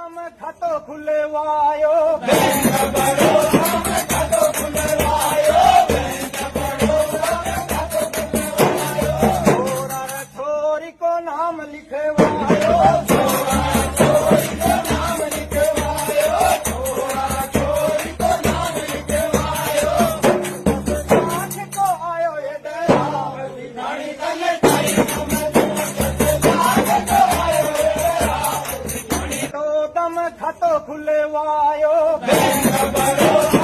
दम खतो खुले वायो बैंक बड़ौदा में खतो खुले वायो बैंक बड़ौदा में खतो खुले वायो छोरा रे छोरी को नाम लिखे वायो छोरा रे छोरी को नाम लिखे वायो छोरा रे छोरी को नाम लिखे वायो आज को आयो ये डेरा घड़ी तले ताई दम खतो खुले वायो बैंक बड़ौदा